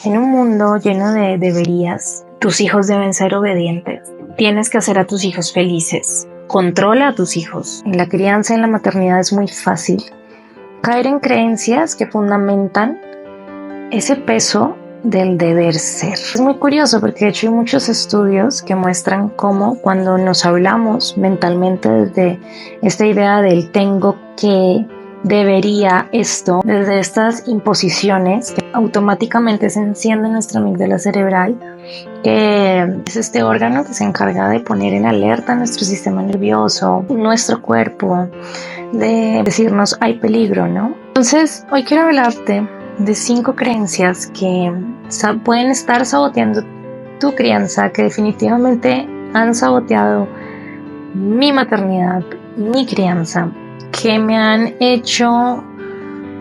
En un mundo lleno de deberías, tus hijos deben ser obedientes. Tienes que hacer a tus hijos felices. Controla a tus hijos. En la crianza y en la maternidad es muy fácil caer en creencias que fundamentan ese peso del deber ser. Es muy curioso porque de hecho hay muchos estudios que muestran cómo cuando nos hablamos mentalmente desde esta idea del tengo que, debería esto, desde estas imposiciones que automáticamente se enciende nuestra amígdala cerebral, que es este órgano que se encarga de poner en alerta nuestro sistema nervioso, nuestro cuerpo, de decirnos hay peligro, ¿no? Entonces hoy quiero hablarte de 5 creencias que pueden estar saboteando tu crianza, que definitivamente han saboteado mi maternidad, mi crianza, que me han hecho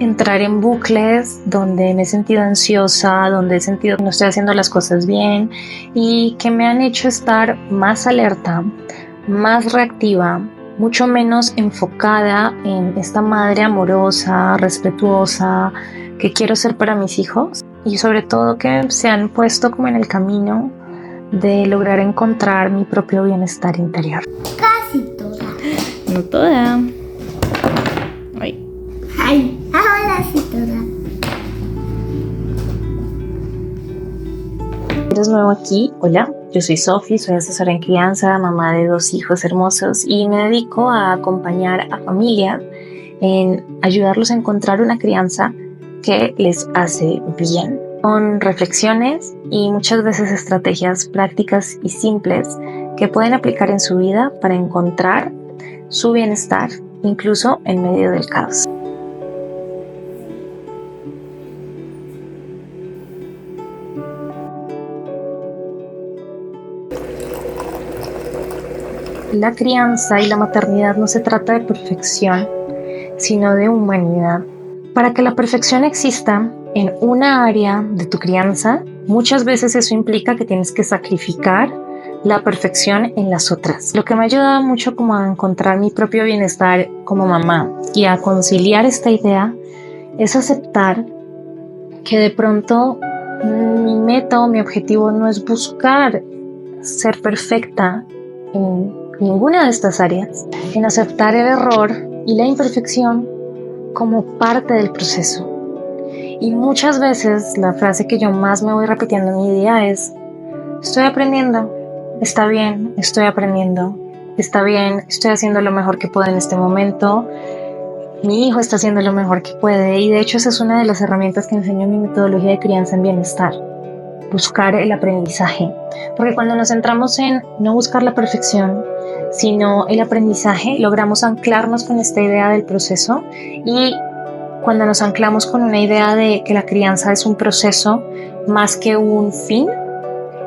entrar en bucles donde me he sentido ansiosa, donde he sentido que no estoy haciendo las cosas bien y que me han hecho estar más alerta, más reactiva, mucho menos enfocada en esta madre amorosa, respetuosa que quiero ser para mis hijos, y sobre todo que se han puesto como en el camino de lograr encontrar mi propio bienestar interior. Casi toda. No toda. Ay. Ay, ahora sí toda. ¿Eres nuevo aquí? Hola, yo soy Sofi, soy asesora en crianza, mamá de 2 hijos hermosos y me dedico a acompañar a familias en ayudarlos a encontrar una crianza que les hace bien, con reflexiones y muchas veces estrategias prácticas y simples que pueden aplicar en su vida para encontrar su bienestar, incluso en medio del caos. La crianza y la maternidad no se trata de perfección, sino de humanidad. Para que la perfección exista en una área de tu crianza, muchas veces eso implica que tienes que sacrificar la perfección en las otras. Lo que me ha ayudado mucho como a encontrar mi propio bienestar como mamá y a conciliar esta idea es aceptar que de pronto mi meta o mi objetivo no es buscar ser perfecta en ninguna de estas áreas, en aceptar el error y la imperfección como parte del proceso. Y muchas veces la frase que yo más me voy repitiendo en mi día es: estoy aprendiendo, está bien, estoy aprendiendo, está bien, estoy haciendo lo mejor que puedo en este momento, mi hijo está haciendo lo mejor que puede. Y de hecho esa es una de las herramientas que enseño en mi metodología de crianza en bienestar: buscar el aprendizaje, porque cuando nos centramos en no buscar la perfección, sino el aprendizaje, logramos anclarnos con esta idea del proceso. Y cuando nos anclamos con una idea de que la crianza es un proceso más que un fin,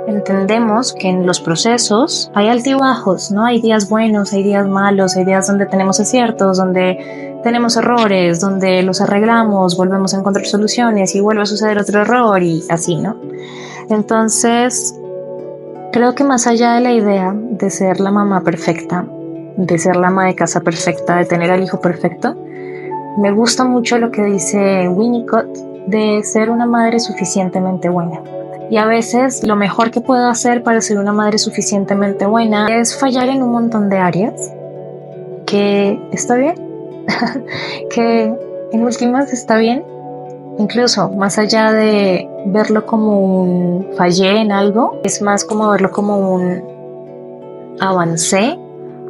entendemos que en los procesos hay altibajos, ¿no? Hay días buenos, hay días malos, hay días donde tenemos aciertos, donde tenemos errores, donde los arreglamos, volvemos a encontrar soluciones y vuelve a suceder otro error y así, ¿no? Entonces, creo que más allá de la idea de ser la mamá perfecta, de ser la ama de casa perfecta, de tener al hijo perfecto, me gusta mucho lo que dice Winnicott de ser una madre suficientemente buena. Y a veces lo mejor que puedo hacer para ser una madre suficientemente buena es fallar en un montón de áreas, que está bien, que en últimas está bien. Incluso más allá de verlo como un fallé en algo, es más como verlo como un avancé,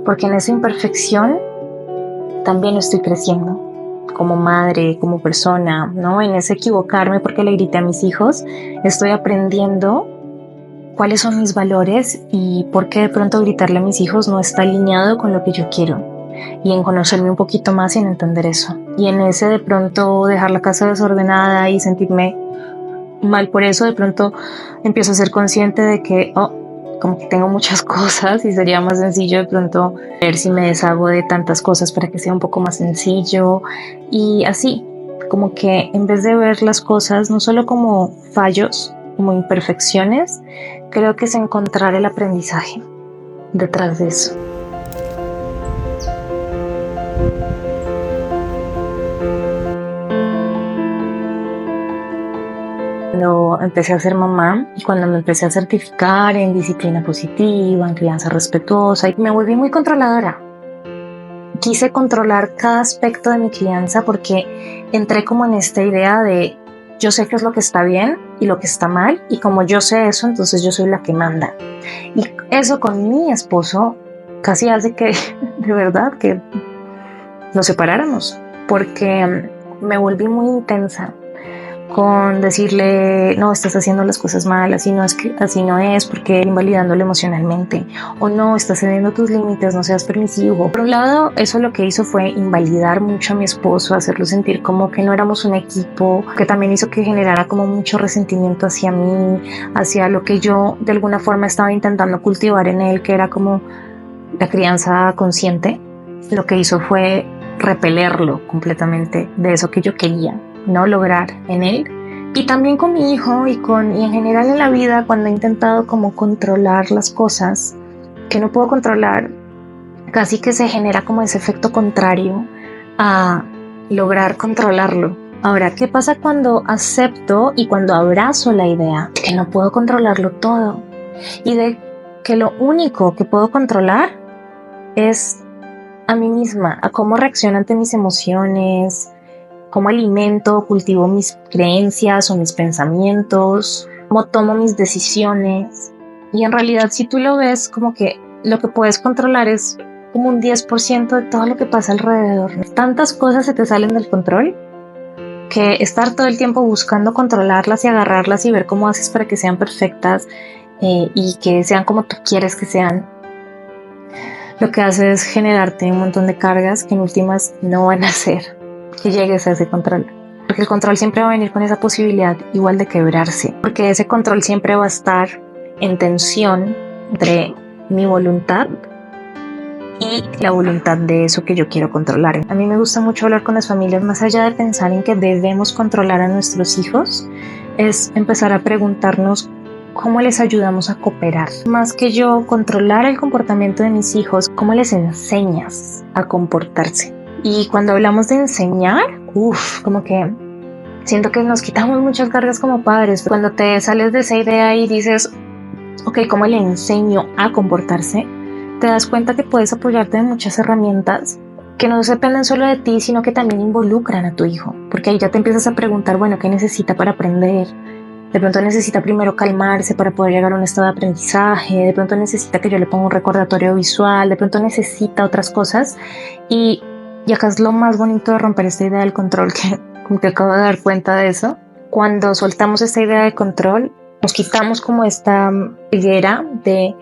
porque en esa imperfección también estoy creciendo como madre, como persona, ¿no? En ese equivocarme porque le grité a mis hijos, estoy aprendiendo cuáles son mis valores y por qué de pronto gritarle a mis hijos no está alineado con lo que yo quiero. Y en conocerme un poquito más y en entender eso. Y en ese de pronto dejar la casa desordenada y sentirme mal por eso, de pronto empiezo a ser consciente de que, como que tengo muchas cosas y sería más sencillo de pronto ver si me deshago de tantas cosas para que sea un poco más sencillo. Y así, como que en vez de ver las cosas no solo como fallos, como imperfecciones, creo que es encontrar el aprendizaje detrás de eso. cuando empecé a ser mamá y cuando me empecé a certificar en disciplina positiva, en crianza respetuosa, y me volví muy controladora. Quise controlar cada aspecto de mi crianza porque entré como en esta idea de yo sé qué es lo que está bien y lo que está mal, y como yo sé eso, entonces yo soy la que manda. Y eso con mi esposo casi hace que de verdad que nos separáramos, porque me volví muy intensa con decirle, no, estás haciendo las cosas mal, así no es, así no es, porque invalidándolo emocionalmente, o no, estás cediendo tus límites, no seas permisivo. Por un lado, eso lo que hizo fue invalidar mucho a mi esposo, hacerlo sentir como que no éramos un equipo, que también hizo que generara como mucho resentimiento hacia mí, hacia lo que yo de alguna forma estaba intentando cultivar en él, que era como la crianza consciente. Lo que hizo fue repelerlo completamente de eso que yo quería no lograr en él, y también con mi hijo y en general en la vida, cuando he intentado como controlar las cosas que no puedo controlar, casi que se genera como ese efecto contrario a lograr controlarlo. Ahora, ¿qué pasa cuando acepto y cuando abrazo la idea de que no puedo controlarlo todo y de que lo único que puedo controlar es a mí misma, a cómo reacciono ante mis emociones, cómo alimento o cultivo mis creencias o mis pensamientos, cómo tomo mis decisiones? Y en realidad, si tú lo ves, como que lo que puedes controlar es como un 10% de todo lo que pasa alrededor. Tantas cosas se te salen del control que estar todo el tiempo buscando controlarlas y agarrarlas y ver cómo haces para que sean perfectas y que sean como tú quieres que sean, lo que hace es generarte un montón de cargas que en últimas no van a hacer que llegues a ese control, porque el control siempre va a venir con esa posibilidad igual de quebrarse, porque ese control siempre va a estar en tensión entre mi voluntad y la voluntad de eso que yo quiero controlar. A mí me gusta mucho hablar con las familias, más allá de pensar en que debemos controlar a nuestros hijos, es empezar a preguntarnos cómo les ayudamos a cooperar. Más que yo controlar el comportamiento de mis hijos, ¿cómo les enseñas a comportarse? Y cuando hablamos de enseñar, como que siento que nos quitamos muchas cargas como padres. Cuando te sales de esa idea y dices, ok, ¿cómo le enseño a comportarse? Te das cuenta que puedes apoyarte en muchas herramientas que no dependen solo de ti, sino que también involucran a tu hijo. Porque ahí ya te empiezas a preguntar, bueno, ¿qué necesita para aprender? De pronto necesita primero calmarse para poder llegar a un estado de aprendizaje, de pronto necesita que yo le ponga un recordatorio visual, de pronto necesita otras cosas. Y acá es lo más bonito de romper esta idea del control, que como que acabo de dar cuenta de eso. Cuando soltamos esta idea de control, nos quitamos como esta higuera de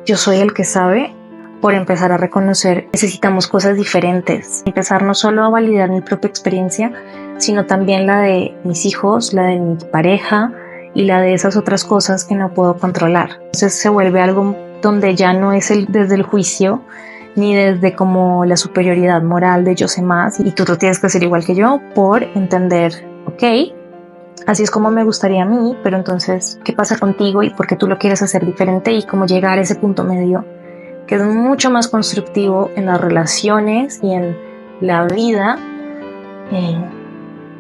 yo soy el que sabe, por empezar a reconocer necesitamos cosas diferentes. Empezar no solo a validar mi propia experiencia, sino también la de mis hijos, la de mi pareja y la de esas otras cosas que no puedo controlar. Entonces se vuelve algo donde ya no es desde el juicio, ni desde como la superioridad moral de yo sé más y tú lo tienes que hacer igual que yo, por entender, ok, así es como me gustaría a mí, pero entonces, ¿qué pasa contigo y por qué tú lo quieres hacer diferente? Y cómo llegar a ese punto medio que es mucho más constructivo en las relaciones y en la vida,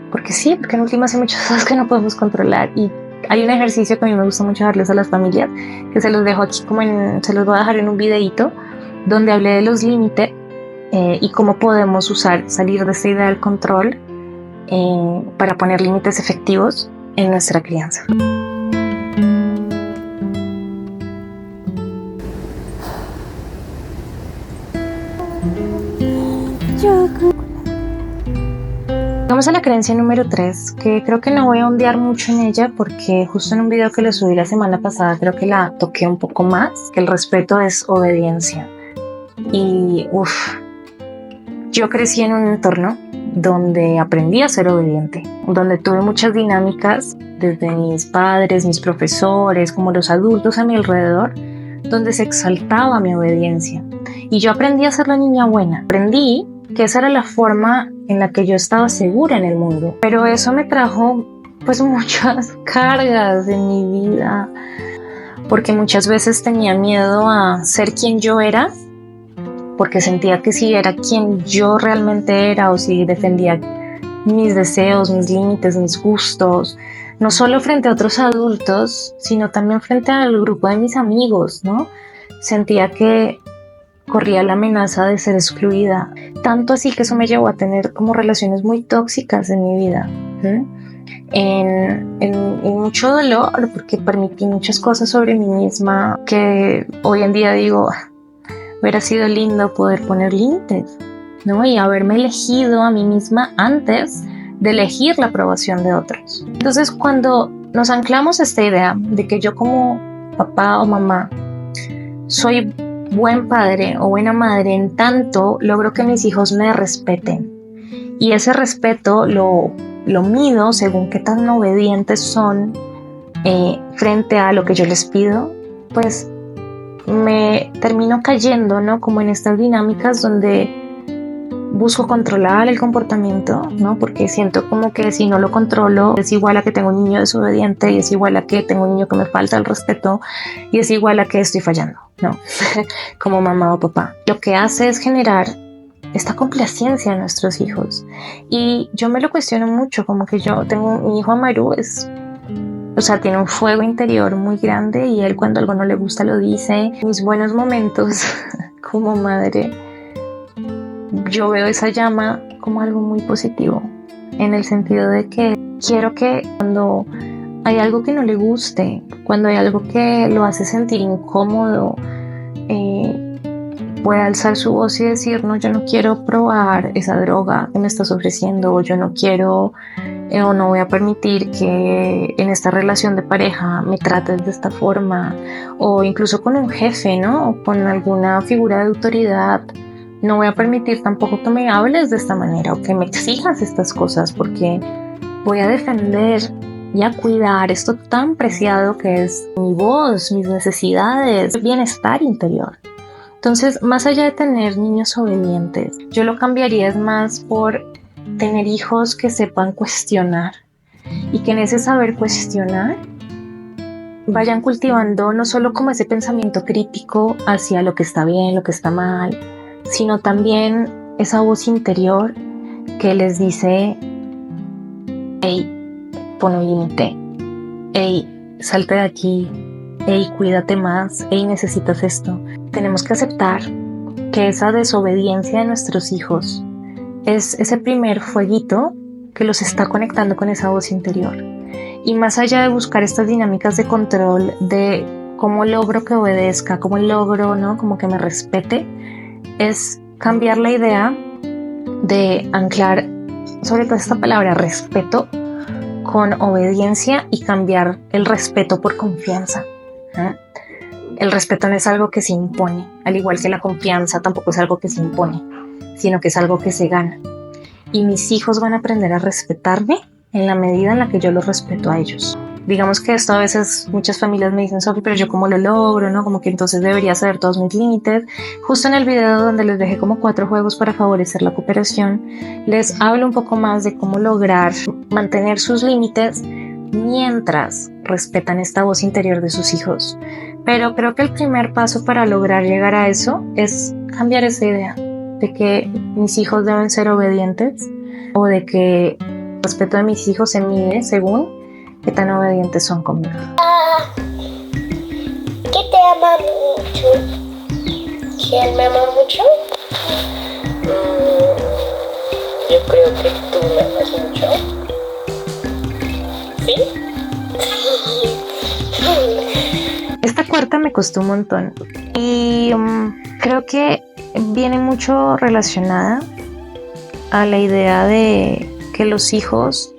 porque en últimas hay muchas cosas que no podemos controlar. Y hay un ejercicio que a mí me gusta mucho darles a las familias, que se los dejo aquí se los voy a dejar en un videito, donde hablé de los límites y cómo podemos salir de esta idea del control para poner límites efectivos en nuestra crianza. Vamos a la creencia número 3, que creo que no voy a ondear mucho en ella porque justo en un video que le subí la semana pasada creo que la toqué un poco más, que el respeto es obediencia. Y yo crecí en un entorno donde aprendí a ser obediente, donde tuve muchas dinámicas desde mis padres, mis profesores, como los adultos a mi alrededor, donde se exaltaba mi obediencia. Y yo aprendí a ser la niña buena. Aprendí que esa era la forma en la que yo estaba segura en el mundo. Pero eso me trajo pues muchas cargas en mi vida, porque muchas veces tenía miedo a ser quien yo era, porque sentía que si era quien yo realmente era o si defendía mis deseos, mis límites, mis gustos, no solo frente a otros adultos, sino también frente al grupo de mis amigos, ¿no? Sentía que corría la amenaza de ser excluida, tanto así que eso me llevó a tener como relaciones muy tóxicas en mi vida, en mucho dolor, porque permití muchas cosas sobre mí misma que hoy en día digo, hubiera sido lindo poder poner límites, ¿no? Y haberme elegido a mí misma antes de elegir la aprobación de otros. Entonces, cuando nos anclamos a esta idea de que yo como papá o mamá soy buen padre o buena madre en tanto logro que mis hijos me respeten, y ese respeto lo mido según qué tan obedientes son frente a lo que yo les pido, pues me termino cayendo, ¿no? Como en estas dinámicas donde busco controlar el comportamiento, ¿no? Porque siento como que si no lo controlo es igual a que tengo un niño desobediente, y es igual a que tengo un niño que me falta el respeto, y es igual a que estoy fallando, ¿no? Como mamá o papá. Lo que hace es generar esta complacencia a nuestros hijos. Y yo me lo cuestiono mucho, como que yo tengo mi hijo Amaru, tiene un fuego interior muy grande, y él cuando algo no le gusta lo dice. Mis buenos momentos como madre, yo veo esa llama como algo muy positivo, en el sentido de que quiero que cuando hay algo que no le guste, cuando hay algo que lo hace sentir incómodo, pueda alzar su voz y decir, no, yo no quiero probar esa droga que me estás ofreciendo, o yo no quiero o no voy a permitir que en esta relación de pareja me trates de esta forma, o incluso con un jefe, ¿no? O con alguna figura de autoridad. No voy a permitir tampoco que me hables de esta manera o que me exijas estas cosas, porque voy a defender y a cuidar esto tan preciado que es mi voz, mis necesidades, bienestar interior. Entonces, más allá de tener niños obedientes, yo lo cambiaría es más por tener hijos que sepan cuestionar, y que en ese saber cuestionar vayan cultivando no solo como ese pensamiento crítico hacia lo que está bien, lo que está mal, sino también esa voz interior que les dice, hey, pon un límite, hey, salte de aquí, hey, cuídate más, hey, necesitas esto. Tenemos que aceptar que esa desobediencia de nuestros hijos es ese primer fueguito que los está conectando con esa voz interior. Y más allá de buscar estas dinámicas de control, de cómo logro que obedezca, cómo logro, ¿no?, como que me respete, es cambiar la idea de anclar sobre todo esta palabra respeto con obediencia, y cambiar el respeto por confianza. El respeto no es algo que se impone, al igual que la confianza tampoco es algo que se impone, sino que es algo que se gana. Y mis hijos van a aprender a respetarme en la medida en la que yo los respeto a ellos. Digamos que esto a veces muchas familias me dicen, Sofi, pero yo cómo lo logro, ¿no? Como que entonces debería saber todos mis límites. Justo en el video donde les dejé como 4 juegos para favorecer la cooperación, les hablo un poco más de cómo lograr mantener sus límites mientras respetan esta voz interior de sus hijos. Pero creo que el primer paso para lograr llegar a eso es cambiar esa idea de que mis hijos deben ser obedientes, o de que el respeto de mis hijos se mide según qué tan obedientes son conmigo. Que te ama mucho. ¿Quién me ama mucho? Yo creo que tú me amas mucho. ¿Sí? Esta cuarta me costó un montón, y creo que viene mucho relacionada a la idea de que los hijos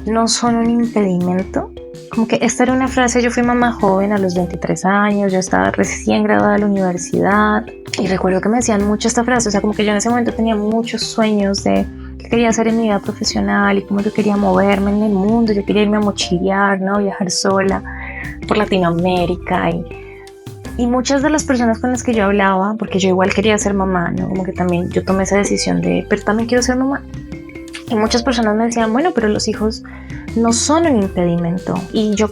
no son un impedimento. Como que esta era una frase, yo fui mamá joven a los 23 años, yo estaba recién graduada de la universidad, y recuerdo que me decían mucho esta frase, o sea, como que yo en ese momento tenía muchos sueños de qué quería hacer en mi vida profesional, y cómo yo quería moverme en el mundo, yo quería irme a mochilear, ¿no?, viajar sola por Latinoamérica, y muchas de las personas con las que yo hablaba, porque yo igual quería ser mamá, ¿no?, como que también yo tomé esa decisión de, pero también quiero ser mamá. Y muchas personas me decían, bueno, pero los hijos no son un impedimento. Y yo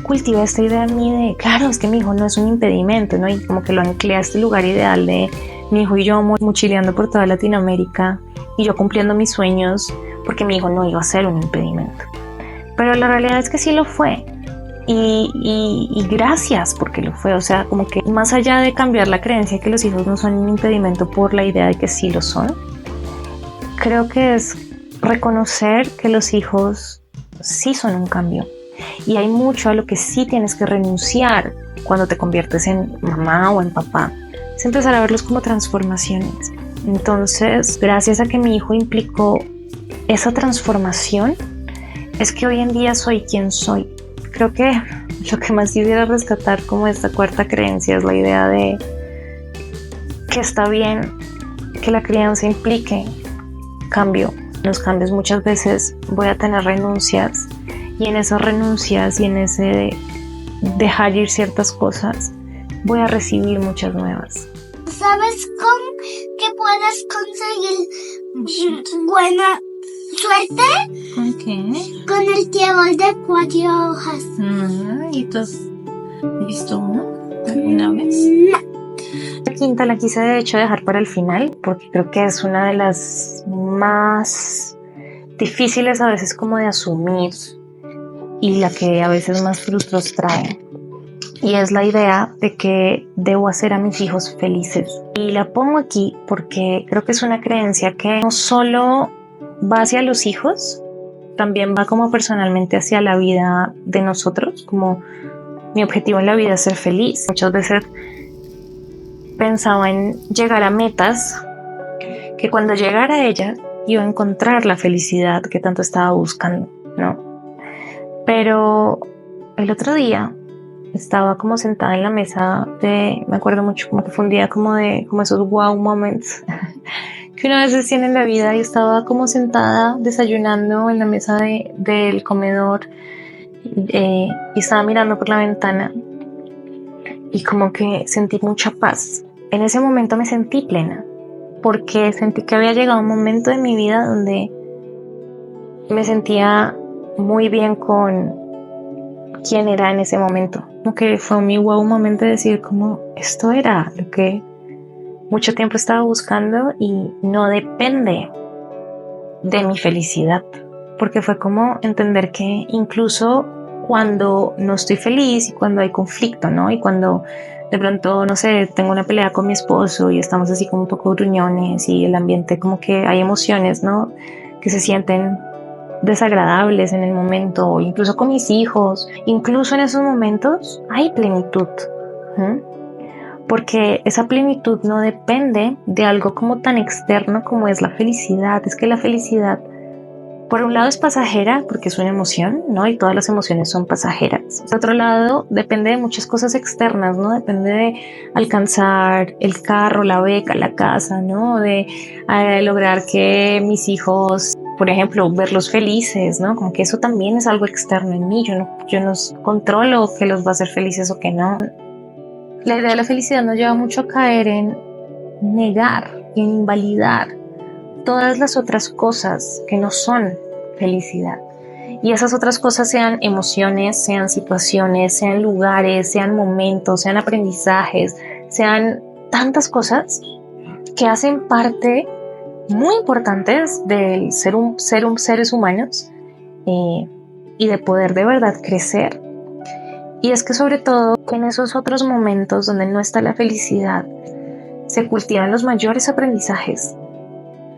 cultivé esta idea en mí de, claro, es que mi hijo no es un impedimento, ¿no? Y como que lo anclé a este lugar ideal de mi hijo y yo mochileando por toda Latinoamérica, y yo cumpliendo mis sueños, porque mi hijo no iba a ser un impedimento. pero la realidad es que sí lo fue. Y gracias porque lo fue. O sea, como que más allá de cambiar la creencia que los hijos no son un impedimento por la idea de que sí lo son, creo que es reconocer que los hijos sí son un cambio. Y hay mucho a lo que sí tienes que renunciar cuando te conviertes en mamá o en papá. Es empezar a verlos como transformaciones. Entonces, gracias a que mi hijo implicó esa transformación, es que hoy en día soy quien soy. Creo que lo que más quisiera rescatar como esta cuarta creencia es la idea de que está bien que la crianza implique cambio. Los cambios muchas veces voy a tener renuncias, y en esas renuncias y en ese dejar ir ciertas cosas voy a recibir muchas nuevas. ¿Sabes con qué puedes conseguir buena suerte? ¿Con qué? Con el trébol de 4 hojas. ¿Y tú has visto uno alguna vez? La quinta la quise de hecho dejar para el final porque creo que es una de las más difíciles a veces como de asumir y la que a veces más frutos trae. Y es la idea de que debo hacer a mis hijos felices. Y la pongo aquí porque creo que es una creencia que no solo va hacia los hijos, también va como personalmente hacia la vida de nosotros, como mi objetivo en la vida es ser feliz. Muchas veces pensaba en llegar a metas que cuando llegara a ellas iba a encontrar la felicidad que tanto estaba buscando, ¿no? Pero el otro día estaba como sentada en la mesa me acuerdo mucho como que fue un día como esos wow moments que una vez tiene en la vida, y estaba como sentada desayunando en la mesa del comedor y estaba mirando por la ventana y como que sentí mucha paz. En ese momento me sentí plena porque sentí que había llegado un momento de mi vida donde me sentía muy bien con quién era en ese momento. Como que fue mi wow momento de decir como esto era lo que mucho tiempo estaba buscando y no depende de mi felicidad, porque fue como entender que incluso cuando no estoy feliz y cuando hay conflicto, ¿no? Y cuando de pronto, no sé, tengo una pelea con mi esposo y estamos así como un poco gruñones y el ambiente como que hay emociones, ¿no? Que se sienten desagradables en el momento, o incluso con mis hijos, incluso en esos momentos hay plenitud, porque esa plenitud no depende de algo como tan externo como es la felicidad. Es que la felicidad, por un lado, es pasajera porque es una emoción, ¿no? Y todas las emociones son pasajeras. Por otro lado, depende de muchas cosas externas, ¿no? Depende de alcanzar el carro, la beca, la casa, ¿no? De lograr que mis hijos, por ejemplo, verlos felices, ¿no? Como que eso también es algo externo en mí. Yo no controlo que los va a hacer felices o que no. La idea de la felicidad nos lleva mucho a caer en negar y en invalidar todas las otras cosas que no son felicidad. Y esas otras cosas sean emociones, sean situaciones, sean lugares, sean momentos, sean aprendizajes, sean tantas cosas que hacen parte muy importantes del seres humanos y de poder de verdad crecer. Y es que sobre todo en esos otros momentos donde no está la felicidad se cultivan los mayores aprendizajes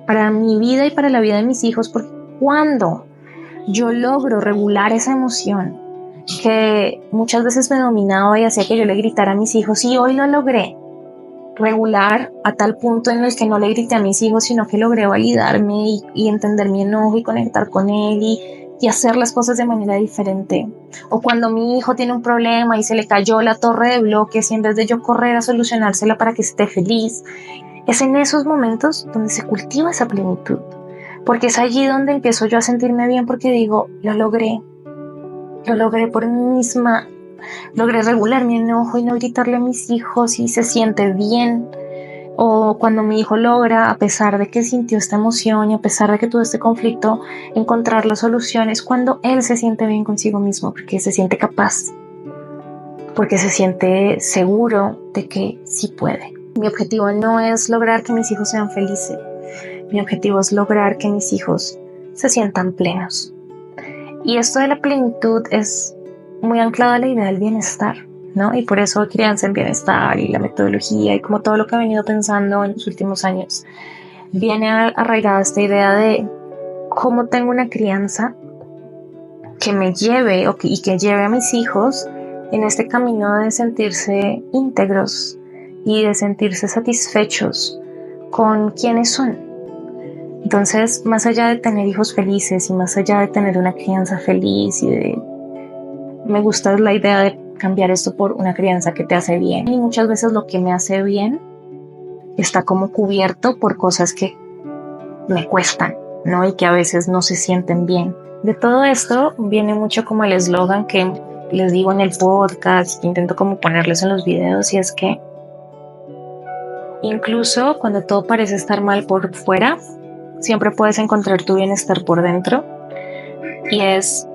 para mi vida y para la vida de mis hijos, porque cuando yo logro regular esa emoción que muchas veces me dominaba y hacía que yo le gritara a mis hijos, y hoy lo logré regular a tal punto en el que no le grité a mis hijos, sino que logré validarme y entender mi enojo y conectar con él y hacer las cosas de manera diferente. O cuando mi hijo tiene un problema y se le cayó la torre de bloques y en vez de yo correr a solucionársela para que esté feliz, es en esos momentos donde se cultiva esa plenitud, porque es allí donde empiezo yo a sentirme bien, porque digo, lo logré por mí misma, logré regular mi enojo y no gritarle a mis hijos y se siente bien. O cuando mi hijo logra, a pesar de que sintió esta emoción y a pesar de que tuvo este conflicto, encontrar las soluciones, cuando él se siente bien consigo mismo, porque se siente capaz, porque se siente seguro de que sí puede. Mi objetivo no es lograr que mis hijos sean felices. Mi objetivo es lograr que mis hijos se sientan plenos. Y esto de la plenitud es muy anclado a la idea del bienestar, ¿no? Y por eso crianza en bienestar y la metodología y como todo lo que he venido pensando en los últimos años viene arraigada esta idea de cómo tengo una crianza que me lleve y que lleve a mis hijos en este camino de sentirse íntegros y de sentirse satisfechos con quienes son. Entonces, más allá de tener hijos felices y más allá de tener una crianza feliz me gusta la idea de cambiar esto por una crianza que te hace bien. Y muchas veces lo que me hace bien está como cubierto por cosas que me cuestan, ¿no? Y que a veces no se sienten bien. De todo esto viene mucho como el eslogan que les digo en el podcast, que intento como ponerles en los videos, y es que incluso cuando todo parece estar mal por fuera, siempre puedes encontrar tu bienestar por dentro. Y es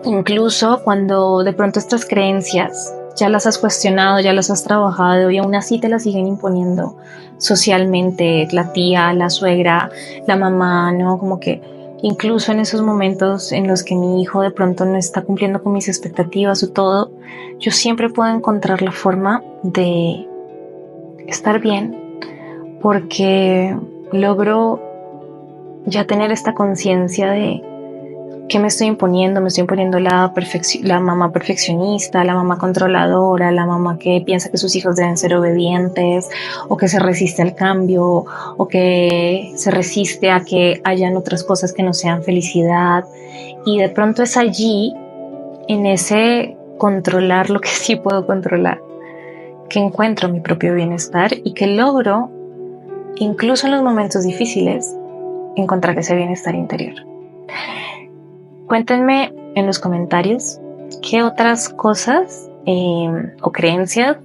incluso cuando de pronto estas creencias ya las has cuestionado, ya las has trabajado y aún así te las siguen imponiendo socialmente, la tía, la suegra, la mamá, ¿no? Como que incluso en esos momentos en los que mi hijo de pronto no está cumpliendo con mis expectativas o todo, yo siempre puedo encontrar la forma de estar bien porque logro ya tener esta conciencia de ¿qué me estoy imponiendo? Me estoy imponiendo la mamá perfeccionista, la mamá controladora, la mamá que piensa que sus hijos deben ser obedientes, o que se resiste al cambio, o que se resiste a que hayan otras cosas que no sean felicidad. Y de pronto es allí, en ese controlar lo que sí puedo controlar, que encuentro mi propio bienestar y que logro, incluso en los momentos difíciles, encontrar ese bienestar interior. Cuéntenme en los comentarios qué otras cosas o creencias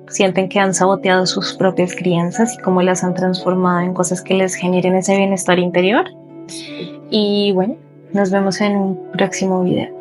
sienten que han saboteado sus propias crianzas y cómo las han transformado en cosas que les generen ese bienestar interior. Y bueno, nos vemos en un próximo video.